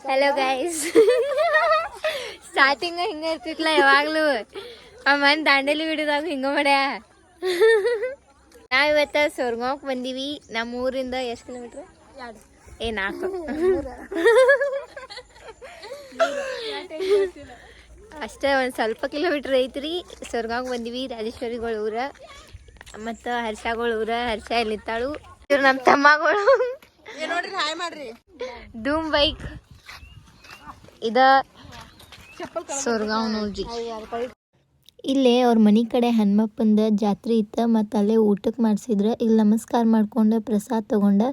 Hello guys. Starting ಹಿಂಗ ಇರ್ತಿತ್ಲ ಯಾವಾಗ್ಲೂ ಮನ್ ದಾಂಡೇಲಿ ವಿಡಿಯೋದಾಗ ಹಿಂಗ ಮಾಡ್ಯ. ನಾವಿವತ್ತ ಸೊರ್ಗಾಂವ್ಕ್ ಬಂದೀವಿ. ನಮ್ಮ ಊರಿಂದ ಎಷ್ಟು ಕಿಲೋಮೀಟ್ರ್? 4 ಅಷ್ಟೇ, ಒಂದು ಸ್ವಲ್ಪ ಕಿಲೋಮೀಟ್ರ್ ಐತ್ರಿ. ಸೊರ್ಗಾಂವ್ಕ್ ಬಂದೀವಿ. ರಾಜೇಶ್ವರಿಗಳ ಊರ ಮತ್ತು ಹರ್ಷಗಳ ಊರ. ಹರ್ಷ ಎಲ್ಲಿತ್ತಾಳು, ಇವ್ರು ನಮ್ಮ ತಮ್ಮಗಳು. ಧೂಮ್ ಬೈಕ್ ಇದ ಸೊರ್ಗಾಂವ್ ನೋಡ್ರಿ. ಇಲ್ಲೇ ಅವ್ರ ಮನೆ ಕಡೆ ಹನುಮಪ್ಪಂದ ಜಾತ್ರೆ ಇತ್ತ. ಮತ್ತು ಅಲ್ಲೇ ಊಟಕ್ಕೆ ಮಾಡಿಸಿದ್ರೆ ಇಲ್ಲಿ ನಮಸ್ಕಾರ ಮಾಡ್ಕೊಂಡು ಪ್ರಸಾದ ತೊಗೊಂಡು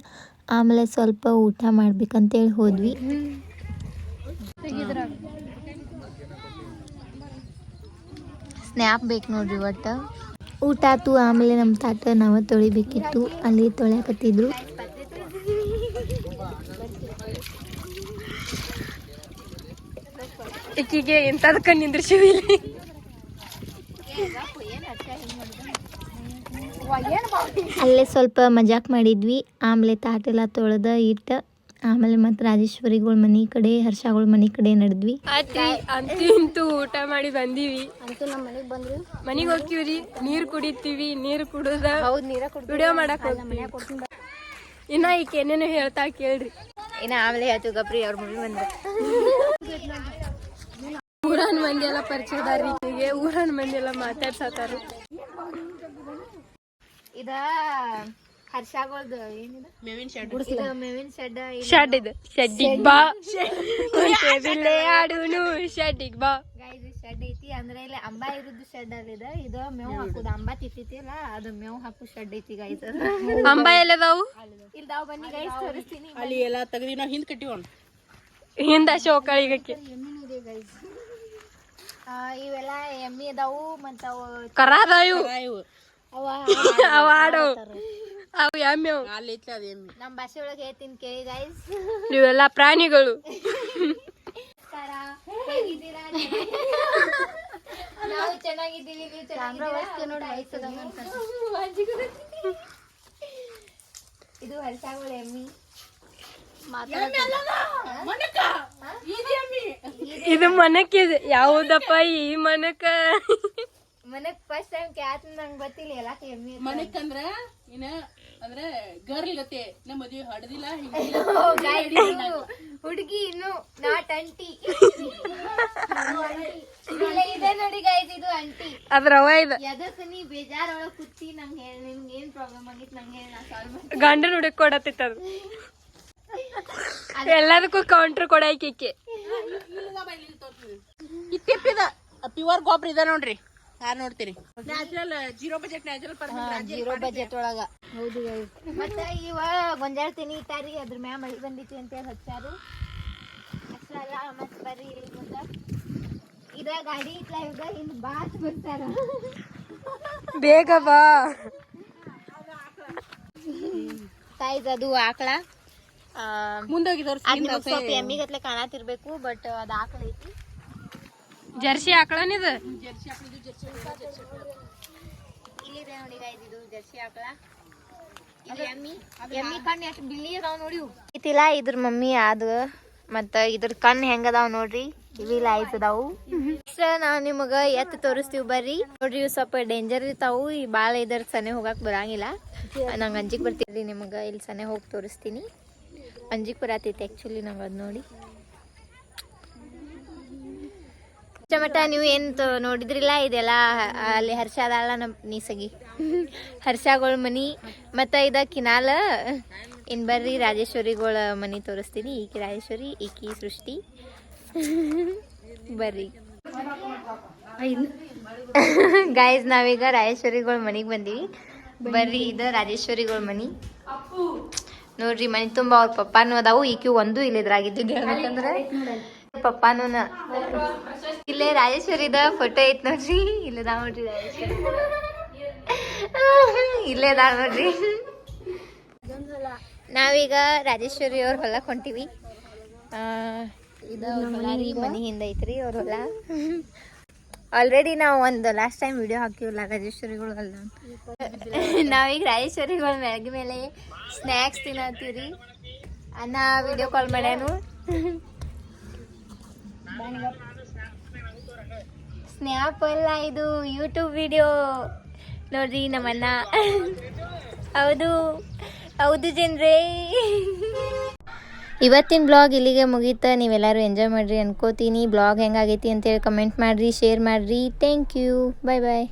ಆಮೇಲೆ ಸ್ವಲ್ಪ ಊಟ ಮಾಡ್ಬೇಕಂತೇಳಿ ಹೋದ್ವಿ. ಸ್ನ್ಯಾಪ್ ಬೇಕು ನೋಡ್ರಿ. ಒಟ್ಟು ಊಟ ಆತು. ಆಮೇಲೆ ನಮ್ಮ ತಾಟ ನಾವು ತೊಳಿಬೇಕಿತ್ತು. ಅಲ್ಲಿ ತೊಳ್ಯಾಕತ್ತಿದ್ರು. ಈಕಿಗೆ ಎಂತದಕ್ಕ ನಿಂದ್ರಿಸಿವಿ ಇಲ್ಲಿ. ಅಲ್ಲೇ ಸ್ವಲ್ಪ ಮಜಾಕ್ ಮಾಡಿದ್ವಿ. ಆಮೇಲೆ ತಾಟೆಲ್ಲ ತೊಳೆದ ಇಟ್ಟು ಆಮೇಲೆ ಮತ್ತು ರಾಜೇಶ್ವರಿಗಳ ಮನೆ ಕಡೆ ಹರ್ಷಗಳ ಮನೆ ಕಡೆ ನಡೆದ್ವಿ. ಅಂತೂ ಇಂತೂ ಊಟ ಮಾಡಿ ಬಂದೀವಿ. ಅಂತೂ ನಮ್ಮ ಮನೆಗೆ ಬಂದ್ವಿ. ಮನೆಗೆ ಹೋಗ್ತೀವ್ರಿ, ನೀರು ಕುಡಿತೀವಿ. ನೀರು ಕುಡಿದ ವಿಡಿಯೋ ಮಾಡಕ್ ಹೋಗ್ತೀವಿ. ಇನ್ನ ಈಕೆ ಏನೇನು ಹೇಳ್ತಾ ಕೇಳ್ರಿ. ಇನ್ನು ಆಮೇಲೆ ಹೇಳ್ತೀವಿ ಗಪ್ರಿ. ಅವ್ರ ಮನೆ ಬಂದ್ರೆ ಊರನ್ ಮಂದಿ ಎಲ್ಲ ಪರಿಚಯದಾರ. ಈಕೆಗೆ ಊರನ್ ಮಂದಿ ಎಲ್ಲ ಮಾತಾಡ್ಸತಾರ. ಇದ ಹರ್ಷಗಳದು ಏನಿದ ಮೇವಿನ ಶೆಡ್. ಶೆಡ್ ಇದು ಶೆಡ್ಡಿಗ್ ಬಾ, ಟೇಬಲ್ ಆಡುನು ಶೆಡ್ಡಿಗ್ ಬಾ. ಶೆಡ್ ಐತಿ. ಅಂದ್ರೆ ಇಲ್ಲಿ ಅಂಬಾ ಇರುದು ಶೆಡ್ ಅಲ್ಲಿದ. ಇದು ಮೇವ್ ಹಾಕುದು. ಅಂಬಾ ತಿತ್ತಿಲ್ಲ, ಅದು ಮೇವ್ ಹಾಕು ಶೆಡ್ ಐತಿ ಗೈಸ್. ಅಂಬ ಎಲ್ಲದಾವು? ಇಲ್ದಾವ್ ಬನ್ನಿ ಗೈಸ್, ತೋರಿಸ್ತೀನಿ. ಅಲ್ಲಿ ಎಲ್ಲ ತೆಗ್ದಿ ನಾವು ಹಿಂದ್ ಕಟ್ಟಿವನ್ ಹಿಂದ ಶೋಕಳಿಗಕ್ಕೆ ಎಮ್ಮಿನೂ ಇದೆ ಗೈಸ್. ಇವೆಲ್ಲ ಎಮ್ಮಿ ಅದಾವು. ಮತ್ತ ಕರಾದಾವು ಅವ ಆಡು ಅವು ಎಮ್ಮೆ. ಅಲ್ಲಿ ಐತ್ಲ ಅದು ಎಮ್ಮಿ. ನಮ್ಮ ಭಾಷೆ ಒಳಗೆ ಹೇಳ್ತೀನಿ ಕೇಳಿ ಗೈಸ್. ಇವೆಲ್ಲ ಪ್ರಾಣಿಗಳು. ಹೇಗಿದ್ದೀರಾ? ನಾವು ಚೆನ್ನಾಗಿದ್ದೀವಿ. ನೀವು ಚೆನ್ನಾಗಿದ್ದೀರಾ? ಇದು ಹರ್ಷಗಳ ಎಮ್ಮಿ. ಇದು ಮನಕ್ಕಿದೆ. ಯಾವುದಪ್ಪ ಈ ಮನಕ? ಮನಕ್ ಫಸ್ಟ್ ಟೈಮ್ ಕ್ಯಾತ್ ನಂಗೆ ಗೊತ್ತಿಲ್ಲ. ಎಲ್ಲ ಎಮ್ಮಿ ಮನಕ್ ಅಂದ್ರ ಇನ್ನ ಅಂದ್ರೆ ಗರ್ಲ್ ಗತೆ ನಮ್ಮ ಮದ್ವೆ ಹಡದಿಲ್ಲ. ಹುಡುಗಿ ಇನ್ನು ನಾಟ್ ಅಂಟಿ. ಇದೆ ನೋಡಿ ಗೈಸ್, ಇದು ಅಂಟಿ. ಅದ್ರವ ಇದು ಎದಕ್ ನೀ ಬೇಜಾರೊಳಗ್ ಕುತ್ತಿ ನಂಗೆ ಹೇಳಿ. ನಿಮ್ಗೆ ಏನ್ ಪ್ರಾಬ್ಲಮ್ ಆಗಿತ್ತು ನಂಗೆ ಹೇಳಿ, ನಾ ಸಾಲ್ವ್ ಮಾಡ್ತೀನಿ. ಗಂಡನ ಹುಡುಕ್ ಕೊಡತ್ತಿತ್ತು ಅದು. ಎಲ್ಲದಕ್ಕೂ ಕೌಂಟ್ರ್ ಕೊಡಾಯ್ಕೆ. ಇಟ್ಟಿಪ್ಪಿದ ಪ್ಯೂರ್ ಗೊಬ್ಬರ ಇದೆ ನೋಡ್ರಿ. ಯಾರು ನೋಡ್ತೀರಿ? Natural zero budget. Zero budget ಒಳಗ. ಹೌದು. ಮತ್ತೆ ಇವ ಗೊಂಜಾಳ ತೆನಿ ಇಟ್ಟಾರಿ. ಅದ್ರ ಮ್ಯಾ ಮಳಿ ಬಂದಿತ್ತು ಅಂತೇಳಿ ಹಚ್ಚಾರು. ಅಷ್ಟಲ್ಲ. ಮತ್ ಬರ್ರಿ ಇಲ್ಲಿ ಮುಂದ ಇದ ಗಾಡಿ ಇಟ್ಲ. ಇವಾಗ ಹಿಂದ್ ಬಾತ್ ಬರ್ತಾರ. ಬೇಗ ಬಾ. ಸೈಜ್ ಅದು ಆಕಳ. ಮುಂದೋಗಿ ಸ್ವಲ್ಪ ಎಮ್ಮಿಗತ್ಲೆ ಕಾಣತಿರ್ಬೇಕು. ಬಟ್ ಅದ್ ಆಕಳ ಐತಿ. ಜರ್ಸಿ ಆಕಳನಿದ. ಇಲ್ಲಿದೆ ನೋಡಿ ಗೈಸ್, ಇದು ಜರ್ಸಿ ಆಕಳ. ಇದು ಎಮ್ಮಿ. ಎಮ್ಮಿ ಕಣ್ಣು ಎಷ್ಟು ಬಿಳಿ ಅದಾವ ನೋಡಿ. ಐತಿಲ್ಲ ಇದ್ರ ಮಮ್ಮಿ ಆದ. ಮತ್ತ ಇದ್ರ ಕಣ್ಣು ಹೆಂಗದಾವ್ ನೋಡ್ರಿ. ಇವಿಲ್ಲ ಐಸ್ ಅದಾವು. ನಾವ್ ನಿಮಗ ಎತ್ ತೋರಿಸ್ತೀವಿ ಬರ್ರಿ. ನೋಡ್ರಿ ಇವ್ ಸ್ವಲ್ಪ ಡೇಂಜರ್ ಇರ್ತಾವು. ಈ ಬಾಳ ಇದರ ಸನೆ ಹೋಗಕ್ ಬರಂಗಿಲ್ಲ. ನಂಗೆ ಅಂಜಿಕ್ ಬರ್ತೀರಿ. ನಿಮಗ ಇಲ್ಲಿ ಸನೆ ಹೋಗಿ ತೋರಿಸ್ತೀನಿ. ಅಂಜಿಕ್ ಬರತೈತಿ ಆಕ್ಚುಲಿ ನಂಗೆ ಅದ್ ನೋಡಿ. ಮಟ್ಟ ನೀವು ಏನು ನೋಡಿದ್ರಿಲ್ಲ. ಇದೆಲ್ಲ ಅಲ್ಲಿ ಹರ್ಷ ಅದಲ್ಲ ನಮ್ಮ ನೀಸಗಿ. ಹರ್ಷಗಳ ಮನಿ. ಮತ್ತು ಇದ ಕಿನಾಲ. ಇನ್ನು ಬರ್ರಿ ರಾಜೇಶ್ವರಿಗಳ ಮನಿ ತೋರಿಸ್ತೀನಿ. ಈಕಿ ರಾಜೇಶ್ವರಿ, ಈಕಿ ಸೃಷ್ಟಿ. ಬರ್ರಿ ಗೈಸ್, ನಾವೀಗ ರಾಜೇಶ್ವರಿಗಳ ಮನಿಗೆ ಬಂದೀವಿ. ಬರ್ರಿ, ಇದು ರಾಜೇಶ್ವರಿಗಳ ಮನಿ ನೋಡ್ರಿ. ಮನಿ ತುಂಬ ಅವ್ರ ಪಪ್ಪಾನು ಅದಾವು. ಈಕಿ ಒಂದು ಇಲ್ಲಿದ್ರಾಗಿದ್ದು ಹೇಳ್ಬೇಕಂದ್ರೆ ಪಪ್ಪಾನು. ಇಲ್ಲೇ ರಾಜೇಶ್ವರಿದ ಫೋಟೋ ಐತ್ ನೋಡ್ರಿ. ಇಲ್ಲದ ನೋಡ್ರಿ ರಾಜೇಶ್ವರಿ. ಇಲ್ಲೇ ಅದ ನೋಡ್ರಿ. ನಾವೀಗ ರಾಜೇಶ್ವರಿ ಅವ್ರ ಹೊಲಕ್ಕೆ ಹೊಂಟಿವಿ. ಇದು ಹೊಲ ರೀ. ಮನೆ ಹಿಂದೆ ಐತ್ರಿ ಅವ್ರ ಹೊಲ. ಆಲ್ರೆಡಿ ನಾವು ಒಂದು ಲಾಸ್ಟ್ ಟೈಮ್ ವಿಡಿಯೋ ಹಾಕಿವಲ್ಲ ರಾಜೇಶ್ವರಿಗಳು ಹೊಲ. ನಾವೀಗ ರಾಜೇಶ್ವರಿಗಳ ಮ್ಯಾಗಿ ಮೇಲೆ ಸ್ನ್ಯಾಕ್ಸ್ ತಿನ್ನತ್ತೀವ್ರಿ. ಅಣ್ಣ ವಿಡಿಯೋ ಕಾಲ್ ಮಾಡ್ಯಾನು. ಸ್ನ್ಯಾಪ್ ಅಲ್ಲ, ಇದು ಯೂಟ್ಯೂಬ್ ವಿಡಿಯೋ ನೋಡ್ರಿ ನಮ್ಮಣ್ಣ. ಹೌದು ಹೌದು ಜನರೇ. ಇವತ್ತಿನ ಬ್ಲಾಗ್ ಇಲ್ಲಿಗೆ ಮುಗೀತ. ನೀವೆಲ್ಲರೂ ಎಂಜಾಯ್ ಮಾಡಿರಿ ಅನ್ಕೋತೀನಿ. ಬ್ಲಾಗ್ ಹೆಂಗಾಗೈತಿ ಅಂತೇಳಿ ಕಮೆಂಟ್ ಮಾಡಿರಿ, ಶೇರ್ ಮಾಡಿರಿ. Thank you. Bye bye.